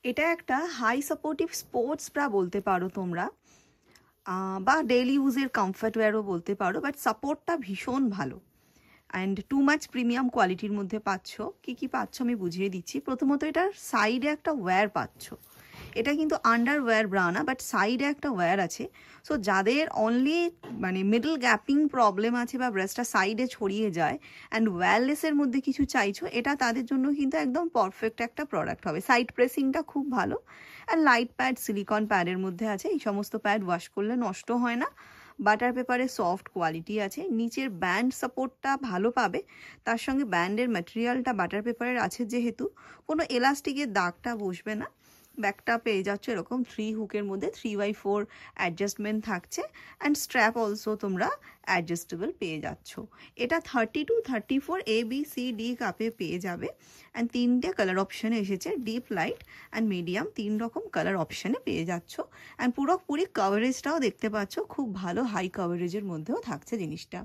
এটা একটা high supportive sports bra বলতে পারো তোমরা, বা ডেইলি ইউজের কমফর্ট ওয়্যারও বলতে পারো, বাট সাপোর্টটা ভীষণ ভালো অ্যান্ড টু মাচ প্রিমিয়াম কোয়ালিটির মধ্যে পাচ্ছ। কি পাচ্ছ আমি বুঝিয়ে দিচ্ছি। প্রথমত এটার সাইডে একটা ওয়্যার পাচ্ছ। এটা কিন্তু আন্ডার ওয়্যার ব্রা না, বাট সাইডে একটা ওয়্যার আছে। সো যাদের অনলি মানে মিডল গ্যাপিং প্রবলেম আছে বা ব্রেস্টটা সাইডে ছড়িয়ে যায় অ্যান্ড ওয়্যারলেসের মধ্যে কিছু চাইছো, এটা তাদের জন্য কিন্তু একদম পারফেক্ট একটা প্রোডাক্ট হবে। সাইড প্রেসিংটা খুব ভালো অ্যান্ড লাইট প্যাড সিলিকন প্যাডের মধ্যে আছে। এই সমস্ত প্যাড ওয়াশ করলে নষ্ট হয় না। বাটার পেপারে সফট কোয়ালিটি আছে। নিচের ব্যান্ড সাপোর্টটা ভালো পাবে, তার সঙ্গে ব্যান্ডের ম্যাটেরিয়ালটা বাটার পেপারের আছে যেহেতু কোনো এলাস্টিকের দাগটা বসবে না। ব্যাগটা পেয়ে যাচ্ছ এরকম 3 হুকের মধ্যে 3x4 অ্যাডজাস্টমেন্ট থাকছে অ্যান্ড স্ট্র্যাপ অলসো তোমরা অ্যাডজাস্টেবল পেয়ে যাচ্ছ। এটা 30 to 34 ABCD কাপে পেয়ে যাবে অ্যান্ড 3টে কালার অপশানে এসেছে, ডিপ, লাইট অ্যান্ড মিডিয়াম, 3 রকম কালার অপশানে পেয়ে যাচ্ছ। অ্যান্ড পুরোপুরি কভারেজটাও দেখতে পাচ্ছ, খুব ভালো হাই কভারেজের মধ্যেও থাকছে জিনিসটা।